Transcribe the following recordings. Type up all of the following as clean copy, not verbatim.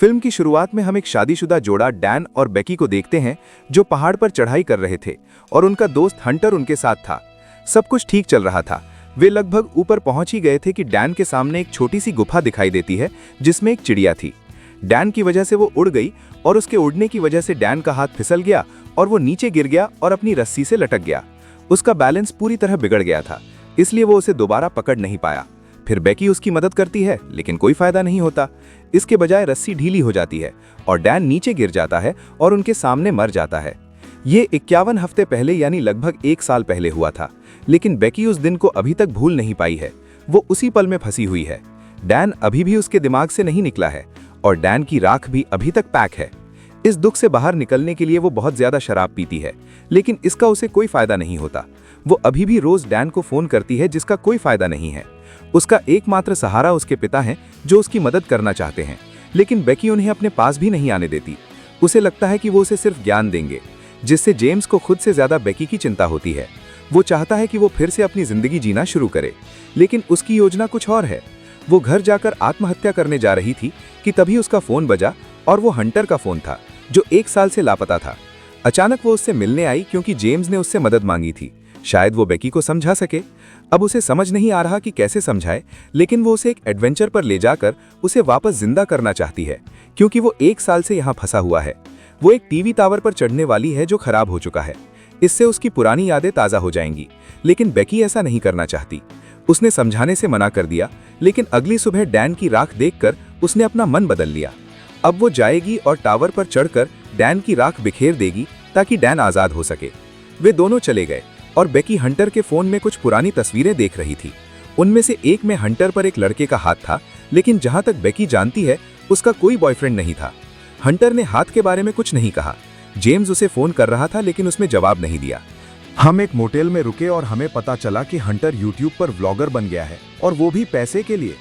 Film की शुरुआत में हम एक शादीशुदा जोड़ा डैन और बेकी को देखते हैं जो पहाड़ पर चढ़ाई कर रहे थे और उनका दोस्त हंटर उनके साथ था। सब कुछ ठीक चल रहा था। वे लगभग ऊपर पहुंच ही गए थे कि डैन के सामने एक छोटी सी गुफा दिखाई देती है जिसमें एक चिड़िया थी। डैन की वजह से वो उड़ गई और उसके उड़ने की वजह से डैन का हाथ फिसल गया और वो नीचे गिर गया और अपनी रस्सी से लटक गया। उसका बैलेंस पूरी तरह बिगड़ गया था, इसलिए वो उसे दोबारा पकड़ नहीं पाया। फिर बेकी उसकी मदद करती है लेकिन कोई फायदा नहीं होता। इसके बजाय रस्सी ढीली हो जाती है और डैन नीचे गिर जाता है और उनके सामने मर जाता है। ये 51 हफ्ते पहले यानी लगभग 1 साल पहले हुआ था, लेकिन बेकी उस दिन को अभी तक भूल नहीं पाई है। वो उसी पल में फंसी हुई है। डैन अभी भी उसके दिमाग से नहीं निकला है और डैन की राख भी अभी तक पैक है। इस दुख से बाहर निकलने के लिए वो बहुत ज्यादा शराब पीती है, लेकिन इसका उसे कोई फायदा नहीं होता। वो अभी भी रोज डैन को फोन करती है जिसका कोई फायदा नहीं है। उसका एकमात्र सहारा उसके पिता हैं जो उसकी मदद करना चाहते हैं, लेकिन बेकी उन्हें अपने पास भी नहीं आने देती। उसे लगता है कि वो उसे सिर्फ ज्ञान देंगे, जिससे जेम्स को खुद से ज्यादा बेकी की चिंता होती है। वो चाहता है कि वो फिर से अपनी जिंदगी जीना शुरू करे, लेकिन उसकी योजना कुछ और है। वो घर जाकर आत्महत्या करने जा रही थी कि तभी उसका फोन बजा और वो हंटर का फोन था जो 1 साल से लापता था। अचानक वो उससे मिलने आई क्योंकि जेम्स ने उससे मदद मांगी थी। शायद वो बेकी को समझा सके। अब उसे समझ नहीं आ रहा कि कैसे समझाए, लेकिन वो उसे एक एडवेंचर पर ले जाकर उसे वापस जिंदा करना चाहती है, क्योंकि वो 1 साल से यहाँ फंसा हुआ है। वो एक टीवी टावर पर चढ़ने वाली है जो खराब हो चुका है। इससे उसकी पुरानी यादें ताज़ा हो जाएंगी, लेकिन बेकी ऐसा नहीं करना चाहती। उसने समझाने से मना कर दिया, लेकिन अगली सुबह डैन की राख देखकर उसने अपना मन बदल लिया। अब वो जाएगी और टावर पर चढ़कर डैन की राख बिखेर देगी ताकि डैन आज़ाद हो सके। वे दोनों चले गए और बेकी हंटर के फोन में कुछ पुरानी तस्वीरें देख रही थी। उनमें से एक में हंटर पर एक लड़के का हाथ था, लेकिन जहां तक बेकी जानती है उसका कोई बॉयफ्रेंड नहीं था। हंटर ने हाथ के बारे में कुछ नहीं कहा। जेम्स उसे फोन कर रहा था लेकिन उसने जवाब नहीं दिया। हम एक मोटेल में रुके और हमें पता चला कि हंटर यूट्यूब पर व्लॉगर बन गया है, और वो भी पैसे के लिए।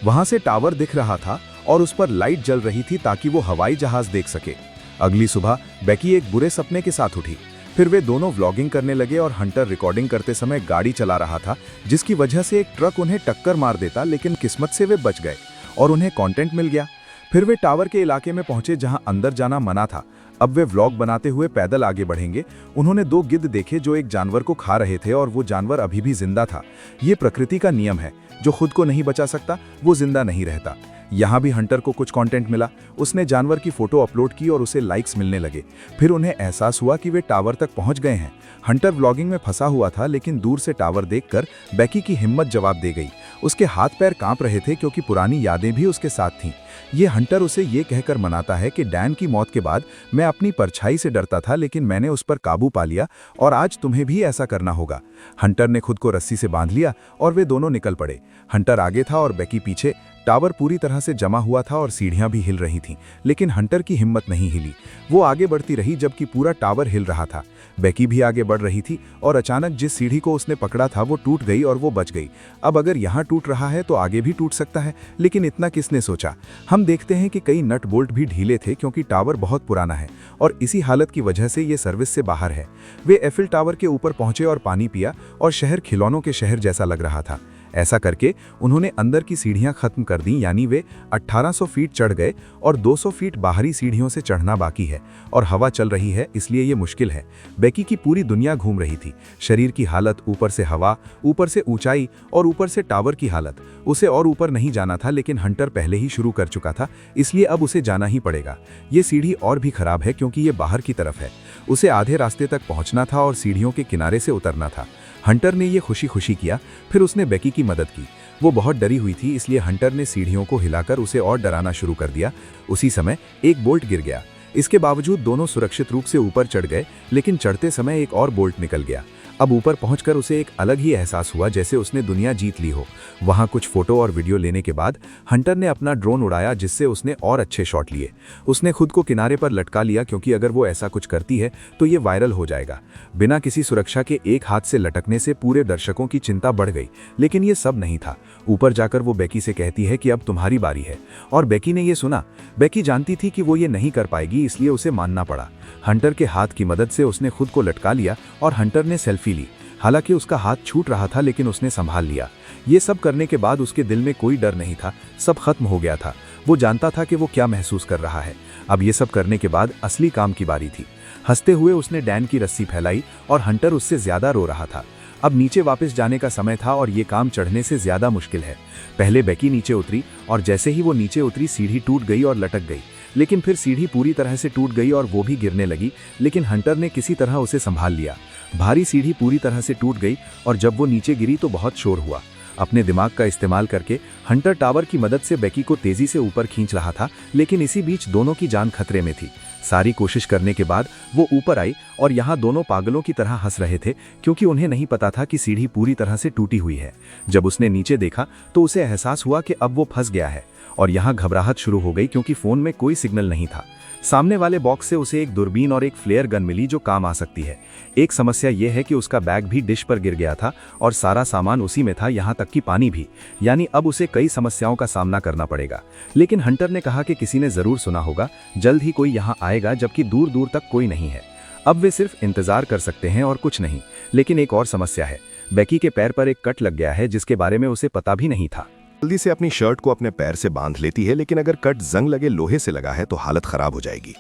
वहां से टावर दिख रहा था और उस पर लाइट जल रही थी ताकि वो हवाई जहाज देख सके। अगली सुबह बेकी एक बुरे सपने के साथ उठी। फिर वे दोनों व्लॉगिंग करने लगे और हंटर रिकॉर्डिंग करते समय गाड़ी चला रहा था, जिसकी वजह से एक ट्रक उन्हें टक्कर मार देता, लेकिन किस्मत से वे बच गए और उन्हें कंटेंट मिल गया। फिर वे टावर के इलाके में पहुंचे जहां अंदर जाना मना था। अब वे व्लॉग बनाते हुए पैदल आगे बढ़ेंगे। उन्होंने 2 गिद्ध देखे जो एक जानवर को खा रहे थे और वो जानवर अभी भी जिंदा था। ये प्रकृति का नियम है, जो खुद को नहीं बचा सकता वो जिंदा नहीं रहता। यहाँ भी हंटर को कुछ कंटेंट मिला। उसने जानवर की फोटो अपलोड की और उसे लाइक्स मिलने लगे। फिर उन्हें एहसास हुआ कि वे टावर तक पहुंच गए हैं। हंटर व्लॉगिंग में फंसा हुआ था, लेकिन दूर से टावर देखकर बेकी की हिम्मत जवाब दे गई। उसके हाथ पैर कांप रहे थे क्योंकि पुरानी यादें भी उसके साथ थीं। ये हंटर उसे ये कहकर मनाता है कि डैन की मौत के बाद मैं अपनी परछाई से डरता था, लेकिन मैंने उस पर काबू पा लिया और आज तुम्हें भी ऐसा करना होगा। हंटर ने खुद को रस्सी से बांध लिया और वे दोनों निकल पड़े। हंटर आगे था और बेकी पीछे। टावर पूरी तरह से जमा हुआ था और सीढ़ियां भी हिल रही थीं, लेकिन हंटर की हिम्मत नहीं हिली। वो आगे बढ़ती रही जबकि पूरा टावर हिल रहा था। बेकी भी आगे बढ़ रही थी और अचानक जिस सीढ़ी को उसने पकड़ा था वो टूट गई और वो बच गई। अब अगर यहाँ टूट रहा है तो आगे भी टूट सकता है, लेकिन इतना किसने सोचा। हम देखते हैं कि कई नट बोल्ट भी ढीले थे क्योंकि टावर बहुत पुराना है और इसी हालत की वजह से ये सर्विस से बाहर है। वे एफिल टावर के ऊपर पहुंचे और पानी पिया और शहर खिलौनों के शहर जैसा लग रहा था। ऐसा करके उन्होंने अंदर की सीढ़ियां खत्म कर दी, यानी वे 1800 फीट चढ़ गए और 200 फीट बाहरी सीढ़ियों से चढ़ना बाकी है और हवा चल रही है, इसलिए ये मुश्किल है। बेकी की पूरी दुनिया घूम रही थी। शरीर की हालत, ऊपर से हवा, ऊपर से ऊंचाई और ऊपर से टावर की हालत। उसे और ऊपर नहीं जाना था, लेकिन हंटर पहले ही शुरू कर चुका था, इसलिए अब उसे जाना ही पड़ेगा। ये सीढ़ी और भी खराब है क्योंकि ये बाहर की तरफ है। उसे आधे रास्ते तक पहुंचना था और सीढ़ियों के किनारे से उतरना था। हंटर ने ये खुशी खुशी किया। फिर उसने बेकी की मदद की। वो बहुत डरी हुई थी, इसलिए हंटर ने सीढ़ियों को हिलाकर उसे और डराना शुरू कर दिया। उसी समय एक बोल्ट गिर गया। इसके बावजूद दोनों सुरक्षित रूप से ऊपर चढ़ गए, लेकिन चढ़ते समय एक और बोल्ट निकल गया। अब ऊपर पहुंचकर उसे एक अलग ही एहसास हुआ, जैसे उसने दुनिया जीत ली हो। वहां कुछ फोटो और वीडियो लेने के बाद हंटर ने अपना ड्रोन उड़ाया, जिससे उसने और अच्छे शॉट लिए। उसने खुद को किनारे पर लटका लिया क्योंकि अगर वो ऐसा कुछ करती है तो ये वायरल हो जाएगा। बिना किसी सुरक्षा के एक हाथ से लटकने से पूरे दर्शकों की चिंता बढ़ गई, लेकिन ये सब नहीं था। ऊपर जाकर वो बेकी से कहती है कि अब तुम्हारी बारी है, और बेकी ने ये सुना। बेकी जानती थी कि वो ये नहीं कर पाएगी, इसलिए उसे मानना पड़ा। हंटर के हाथ की मदद से उसने खुद को लटका लिया और हंटर ने सेल्फी ली। हालांकि उसका हाथ छूट रहा था, लेकिन उसने संभाल लिया। ये सब करने के बाद उसके दिल में कोई डर नहीं था, सब खत्म हो गया था। वो जानता था कि वो क्या महसूस कर रहा है। अब ये सब करने के बाद असली काम की बारी थी। हंसते हुए उसने डैन की रस्सी फैलाई और हंटर उससे ज्यादा रो रहा था। अब नीचे वापस जाने का समय था और ये काम चढ़ने से ज्यादा मुश्किल है। पहले बेकी नीचे उतरी और जैसे ही वो नीचे उतरी सीढ़ी टूट गई और लटक गई। लेकिन फिर सीढ़ी पूरी तरह से टूट गई और वो भी गिरने लगी, लेकिन हंटर ने किसी तरह उसे संभाल लिया। भारी सीढ़ी पूरी तरह से टूट गई और जब वो नीचे गिरी तो बहुत शोर हुआ। अपने दिमाग का इस्तेमाल करके हंटर टावर की मदद से बेकी को तेजी से ऊपर खींच रहा था, लेकिन इसी बीच दोनों की जान खतरे में थी। सारी कोशिश करने के बाद वो ऊपर आई और यहाँ दोनों पागलों की तरह हंस रहे थे, क्योंकि उन्हें नहीं पता था कि सीढ़ी पूरी तरह से टूटी हुई है। जब उसने नीचे देखा तो उसे एहसास हुआ कि अब वो फंस गया है और यहाँ घबराहट शुरू हो गई, क्योंकि फोन में कोई सिग्नल नहीं था। सामने वाले बॉक्स से उसे एक दूरबीन और एक फ्लेयर गन मिली जो काम आ सकती है। एक समस्या यह है कि उसका बैग भी डिश पर गिर गया था और सारा सामान उसी में था, यहाँ तक कि पानी भी। यानी अब उसे कई समस्याओं का सामना करना पड़ेगा। लेकिन हंटर ने कहा कि किसी ने जरूर सुना होगा, जल्द ही कोई यहाँ आएगा, जबकि दूर दूर तक कोई नहीं है। अब वे सिर्फ इंतजार कर सकते हैं और कुछ नहीं। लेकिन एक और समस्या है, बेकी के पैर पर एक कट लग गया है जिसके बारे में उसे पता भी नहीं था। जल्दी से अपनी शर्ट को अपने पैर से बांध लेती है, लेकिन अगर कट जंग लगे लोहे से लगा है तो हालत खराब हो जाएगी।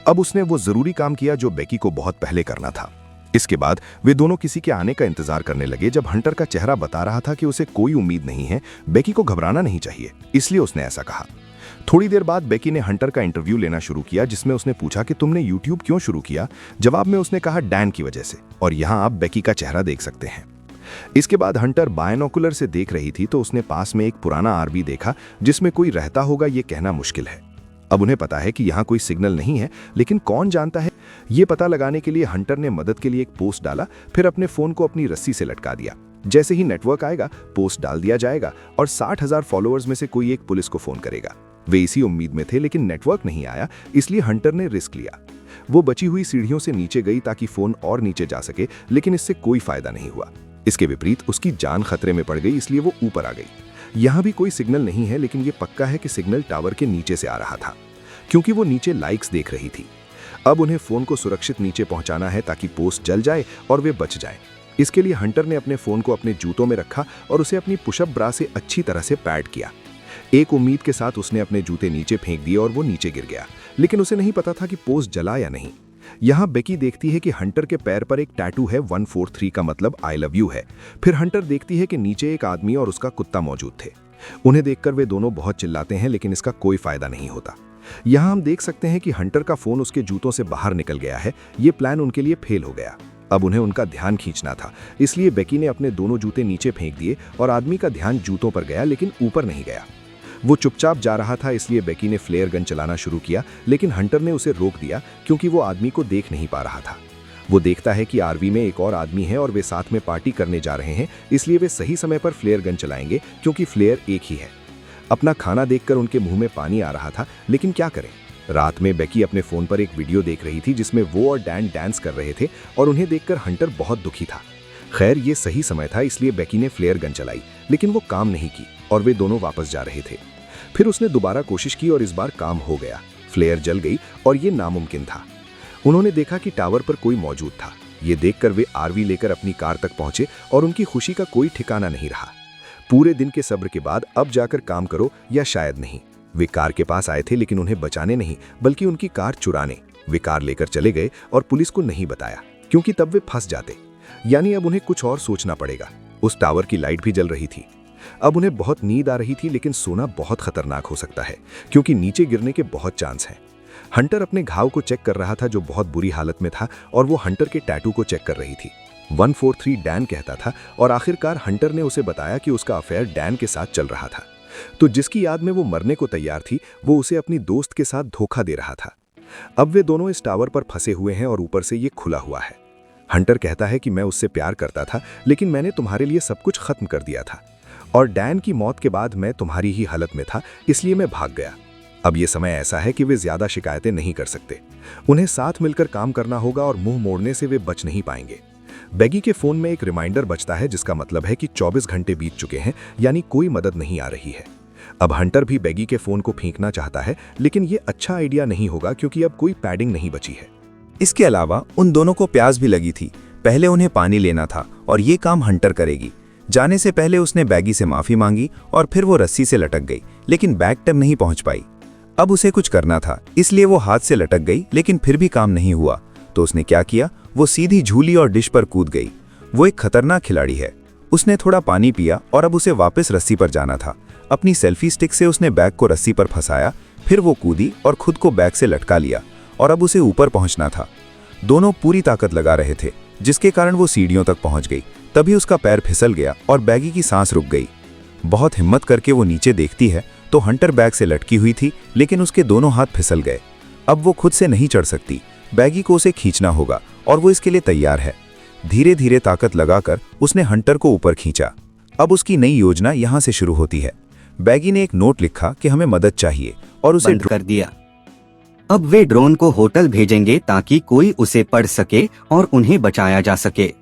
अब उसने वो जरूरी काम किया जो बेकी को बहुत पहले करना था। इसके बाद वे दोनों किसी के आने का इंतजार करने लगे। जब हंटर का चेहरा बता रहा था कि उसे कोई उम्मीद नहीं है, बेकी को घबराना नहीं चाहिए, इसलिए उसने ऐसा कहा। थोड़ी देर बाद बेकी ने हंटर का इंटरव्यू लेना शुरू किया, जिसमें उसने पूछा कि तुमने यूट्यूब क्यों शुरू किया। जवाब में उसने कहा डैन की वजह से, और यहाँ आप बेकी का चेहरा देख सकते हैं। इसके बाद हंटर बायनोकुलर से देख रही थी तो उसने पास में एक पुराना आरवी देखा जिसमें कोई रहता होगा, ये कहना मुश्किल है। अब उन्हें पता है कि यहाँ कोई सिग्नल नहीं है, लेकिन कौन जानता है। ये पता लगाने के लिए हंटर ने मदद के लिए एक पोस्ट डाला, फिर अपने फोन को अपनी रस्सी से लटका दिया। जैसे ही नेटवर्क आएगा पोस्ट डाल दिया जाएगा और 60,000 फॉलोअर्स में से कोई एक पुलिस को फोन करेगा। वे इसी उम्मीद में थे, लेकिन नेटवर्क नहीं आया, इसलिए हंटर ने रिस्क लिया। वो बची हुई सीढ़ियों से नीचे गई ताकि फोन और नीचे जा सके, लेकिन इससे कोई फायदा नहीं हुआ। इसके विपरीत उसकी जान खतरे में पड़ गई, इसलिए वो ऊपर आ गई। यहाँ भी कोई सिग्नल नहीं है, लेकिन ये पक्का है कि सिग्नल टावर के नीचे से आ रहा था, क्योंकि वो नीचे लाइक्स देख रही थी। अब उन्हें फोन को सुरक्षित नीचे पहुंचाना है ताकि पोस्ट जल जाए और वे बच जाएं। इसके लिए हंटर ने अपने फोन को अपने जूतों में रखा और उसे अपनी पुशअप ब्रा से अच्छी तरह से पैड किया। एक उम्मीद के साथ उसने अपने जूते नीचे फेंक दिए और वो नीचे गिर गया, लेकिन उसे नहीं पता था कि पोस्ट जला या नहीं। यहाँ बेकी देखती है कि हंटर के पैर पर एक टैटू है, 143 का मतलब आई लव यू है। फिर हंटर देखती है कि नीचे एक आदमी और उसका कुत्ता मौजूद थे। उन्हें देखकर वे दोनों बहुत चिल्लाते हैं, लेकिन इसका कोई फायदा नहीं होता। यहाँ हम देख सकते हैं कि हंटर का फोन उसके जूतों से बाहर निकल गया है। ये प्लान उनके लिए फेल हो गया। अब उन्हें उनका ध्यान खींचना था, इसलिए बेकी ने अपने दोनों जूते नीचे फेंक दिए और आदमी का ध्यान जूतों पर गया, लेकिन ऊपर नहीं गया। वो चुपचाप जा रहा था, इसलिए बेकी ने फ्लेयर गन चलाना शुरू किया, लेकिन हंटर ने उसे रोक दिया क्योंकि वो आदमी को देख नहीं पा रहा था। वो देखता है कि आरवी में एक और आदमी है और वे साथ में पार्टी करने जा रहे हैं, इसलिए वे सही समय पर फ्लेयर गन चलाएंगे क्योंकि फ्लेयर एक ही है। अपना खाना देखकर उनके मुंह में पानी आ रहा था, लेकिन क्या करें। रात में बेकी अपने फोन पर एक वीडियो देख रही थी जिसमें वो और डैन डांस कर रहे थे और उन्हें देखकर हंटर बहुत दुखी था। खैर ये सही समय था, इसलिए बेकी ने फ्लेयर गन चलाई, लेकिन वो काम नहीं की और वे दोनों वापस जा रहे थे। फिर उसने दोबारा कोशिश की और इस बार काम हो गया। फ्लेयर जल गई और ये नामुमकिन था। उन्होंने देखा कि टावर पर कोई मौजूद था। ये देखकर वे आरवी लेकर अपनी कार तक पहुंचे और उनकी खुशी का कोई ठिकाना नहीं रहा। पूरे दिन के सब्र के बाद अब जाकर काम करो या शायद नहीं। वे कार के पास आए थे, लेकिन उन्हें बचाने नहीं बल्कि उनकी कार चुराने। वे कार लेकर चले गए और पुलिस को नहीं बताया, क्योंकि तब वे फंस जाते। यानी अब उन्हें कुछ और सोचना पड़ेगा। उस टावर की लाइट भी जल रही थी। अब उन्हें बहुत नींद आ रही थी, लेकिन सोना बहुत खतरनाक हो सकता है क्योंकि नीचे गिरने के बहुत चांस हैं। हंटर अपने घाव को चेक कर रहा था जो बहुत बुरी हालत में था, और वो हंटर के टैटू को चेक कर रही थी। 143 डैन कहता था और आखिरकार हंटर ने उसे बताया कि उसका अफेयर डैन के साथ चल रहा था। तो जिसकी याद में वो मरने को तैयार थी, वो उसे अपनी दोस्त के साथ धोखा दे रहा था। अब वे दोनों इस टावर पर फंसे हुए हैं और ऊपर से ये खुला हुआ है। हंटर कहता है कि मैं उससे प्यार करता था, लेकिन मैंने तुम्हारे लिए सब कुछ खत्म कर दिया था, और डैन की मौत के बाद मैं तुम्हारी ही हालत में था, इसलिए मैं भाग गया। अब ये समय ऐसा है कि वे ज्यादा शिकायतें नहीं कर सकते। उन्हें साथ मिलकर काम करना होगा और मुंह मोड़ने से वे बच नहीं पाएंगे। बेगी के फोन में एक रिमाइंडर बजता है, जिसका मतलब है कि 24 घंटे बीत चुके हैं, यानी कोई मदद नहीं आ रही है। अब हंटर भी बेगी के फोन को फेंकना चाहता है, लेकिन ये अच्छा आइडिया नहीं होगा क्योंकि अब कोई पैडिंग नहीं बची है। इसके अलावा उन दोनों को प्यास भी लगी थी। पहले उन्हें पानी लेना था और ये काम हंटर करेगी। जाने से पहले उसने बैगी से माफी मांगी और फिर वो रस्सी से लटक गई, लेकिन बैग तक नहीं पहुंच पाई। अब उसे कुछ करना था, इसलिए वो हाथ से लटक गई, लेकिन फिर भी काम नहीं हुआ। तो उसने क्या किया, वो सीधी झूली और डिश पर कूद गई। वो एक खतरनाक खिलाड़ी है। उसने थोड़ा पानी पिया और अब उसे वापस रस्सी पर जाना था। अपनी सेल्फी स्टिक से उसने बैग को रस्सी पर फंसाया, फिर वो कूदी और खुद को बैग से लटका लिया और अब उसे ऊपर पहुंचना था। दोनों पूरी ताकत लगा रहे थे, जिसके कारण वो सीढ़ियों तक पहुंच गई। तभी उसका पैर फिसल गया और बैगी की सांस रुक गई। बहुत हिम्मत करके वो नीचे देखती है तो हंटर बैग से लटकी हुई थी, लेकिन उसके दोनों हाथ फिसल गए। अब वो खुद से नहीं चढ़ सकती, बैगी को उसे खींचना होगा और वो इसके लिए तैयार है। धीरे धीरे ताकत लगाकर उसने हंटर को ऊपर खींचा। अब उसकी नई योजना यहाँ से शुरू होती है। बैगी ने एक नोट लिखा कि हमें मदद चाहिए और उसे बंद कर दिया। अब वे ड्रोन को होटल भेजेंगे ताकि कोई उसे पढ़ सके और उन्हें बचाया जा सके।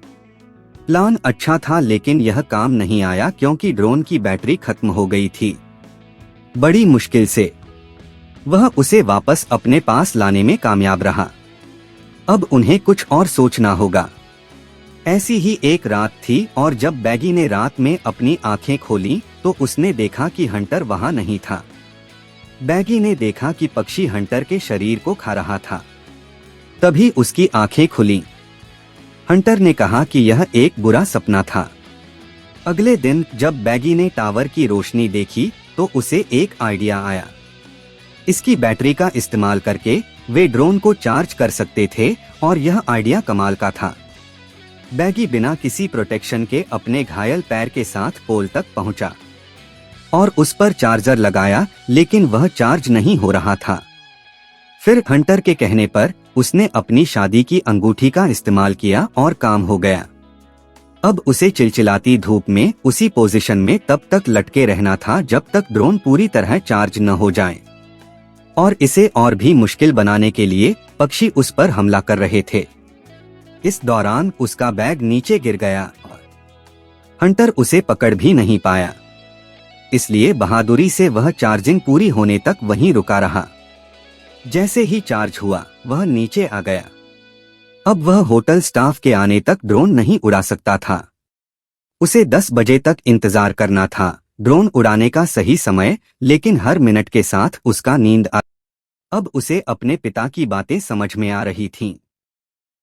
प्लान अच्छा था, लेकिन यह काम नहीं आया क्योंकि ड्रोन की बैटरी खत्म हो गई थी। बड़ी मुश्किल से वह उसे वापस अपने पास लाने में कामयाब रहा। अब उन्हें कुछ और सोचना होगा। ऐसी ही एक रात थी और जब बैगी ने रात में अपनी आंखें खोली तो उसने देखा कि हंटर वहां नहीं था। बैगी ने देखा कि पक्षी हंटर के शरीर को खा रहा था। तभी उसकी आंखें खुलीं। हंटर ने कहा कि यह एक बुरा सपना था। अगले दिन जब बैगी ने टावर की रोशनी देखी तो उसे एक आइडिया आया। इसकी बैटरी का इस्तेमाल करके वे ड्रोन को चार्ज कर सकते थे और यह आइडिया कमाल का था। बैगी बिना किसी प्रोटेक्शन के अपने घायल पैर के साथ पोल तक पहुंचा और उस पर चार्जर लगाया, लेकिन वह चार्ज नहीं हो रहा था। फिर हंटर के कहने पर उसने अपनी शादी की अंगूठी का इस्तेमाल किया और काम हो गया। अब उसे चिलचिलाती धूप में उसी पोजीशन में तब तक लटके रहना था जब तक ड्रोन पूरी तरह चार्ज न हो जाए। और इसे और भी मुश्किल बनाने के लिए पक्षी उस पर हमला कर रहे थे। इस दौरान उसका बैग नीचे गिर गया और हंटर उसे पकड़ भी नहीं पाया। इसलिए बहादुरी से वह चार्जिंग पूरी होने तक वहीं रुका रहा। जैसे ही चार्ज हुआ वह नीचे आ गया। अब वह होटल स्टाफ के आने तक ड्रोन नहीं उड़ा सकता था। उसे 10 बजे तक इंतजार करना था, ड्रोन उड़ाने का सही समय, लेकिन हर मिनट के साथ उसका नींद आ। अब उसे अपने पिता की बातें समझ में आ रही थीं।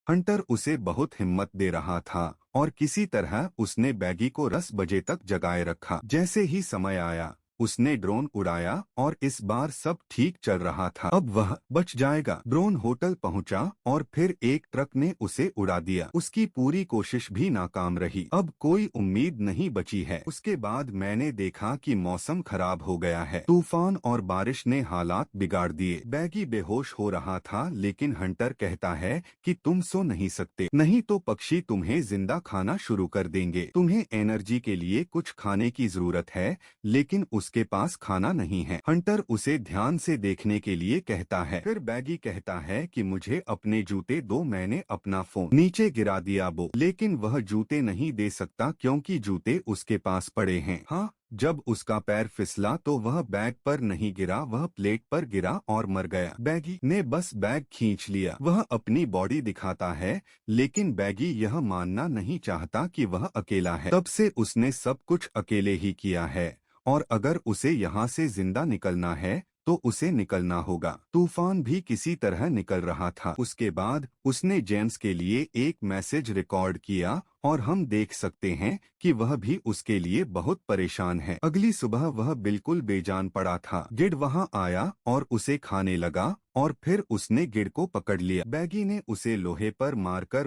हंटर उसे बहुत हिम्मत दे रहा था और किसी तरह उसने बैगी को 10 बजे तक जगाए रखा। जैसे ही समय आया उसने ड्रोन उड़ाया और इस बार सब ठीक चल रहा था। अब वह बच जाएगा। ड्रोन होटल पहुंचा और फिर एक ट्रक ने उसे उड़ा दिया। उसकी पूरी कोशिश भी नाकाम रही। अब कोई उम्मीद नहीं बची है। उसके बाद मैंने देखा कि मौसम खराब हो गया है। तूफान और बारिश ने हालात बिगाड़ दिए। बैगी बेहोश हो रहा था, लेकिन हंटर कहता है कि तुम सो नहीं सकते, नहीं तो पक्षी तुम्हें जिंदा खाना शुरू कर देंगे। तुम्हें एनर्जी के लिए कुछ खाने की जरूरत है, लेकिन उसके पास खाना नहीं है। हंटर उसे ध्यान से देखने के लिए कहता है। फिर बैगी कहता है कि मुझे अपने जूते दो। मैंने अपना फोन नीचे गिरा दिया लेकिन वह जूते नहीं दे सकता क्योंकि जूते उसके पास पड़े हैं। हाँ, जब उसका पैर फिसला तो वह बैग पर नहीं गिरा, वह प्लेट पर गिरा और मर गया। बैगी ने बस बैग खींच लिया। वह अपनी बॉडी दिखाता है, लेकिन बैगी यह मानना नहीं चाहता कि वह अकेला है। तब से उसने सब कुछ अकेले ही किया है और अगर उसे यहाँ से जिंदा निकलना है तो उसे निकलना होगा। तूफान भी किसी तरह निकल रहा था। उसके बाद उसने जेम्स के लिए एक मैसेज रिकॉर्ड किया और हम देख सकते हैं कि वह भी उसके लिए बहुत परेशान है। अगली सुबह वह बिल्कुल बेजान पड़ा था। गिड वहां आया और उसे खाने लगा और फिर उसने गिड को पकड़ लिया। बैगी ने उसे लोहे पर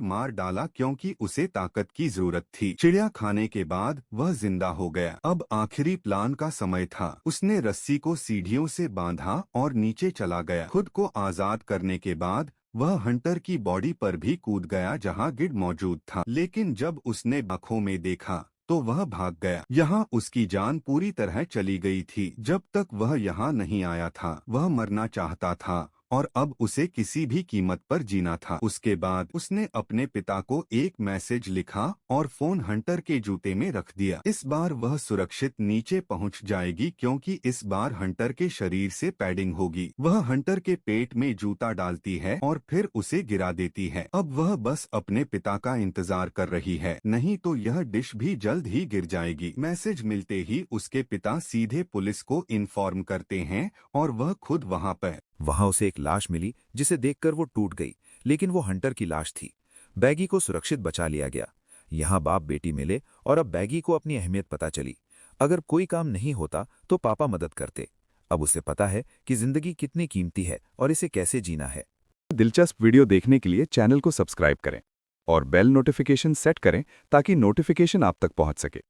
मार डाला क्योंकि उसे ताकत की जरूरत थी। चिड़िया खाने के बाद वह जिंदा हो गया। अब आखिरी प्लान का समय था। उसने रस्सी को सीढ़ियों से बांधा और नीचे चला गया। खुद को आजाद करने के बाद वह हंटर की बॉडी पर भी कूद गया जहां गिड मौजूद था, लेकिन जब उसने आंखों में देखा तो वह भाग गया। यहाँ उसकी जान पूरी तरह चली गई थी। जब तक वह यहाँ नहीं आया था वह मरना चाहता था और अब उसे किसी भी कीमत पर जीना था। उसके बाद उसने अपने पिता को एक मैसेज लिखा और फोन हंटर के जूते में रख दिया। इस बार वह सुरक्षित नीचे पहुंच जाएगी क्योंकि इस बार हंटर के शरीर से पैडिंग होगी। वह हंटर के पेट में जूता डालती है और फिर उसे गिरा देती है। अब वह बस अपने पिता का इंतजार कर रही है, नहीं तो यह डिश भी जल्द ही गिर जाएगी। मैसेज मिलते ही उसके पिता सीधे पुलिस को इन्फॉर्म करते हैं और वह खुद वहां पर। वहां उसे एक लाश मिली जिसे देखकर वो टूट गई, लेकिन वो हंटर की लाश थी। बैगी को सुरक्षित बचा लिया गया। यहाँ बाप बेटी मिले और अब बैगी को अपनी अहमियत पता चली। अगर कोई काम नहीं होता तो पापा मदद करते। अब उसे पता है कि जिंदगी कितनी कीमती है और इसे कैसे जीना है। दिलचस्प वीडियो देखने के लिए चैनल को सब्सक्राइब करें और बेल नोटिफिकेशन सेट करें ताकि नोटिफिकेशन आप तक पहुंच सके।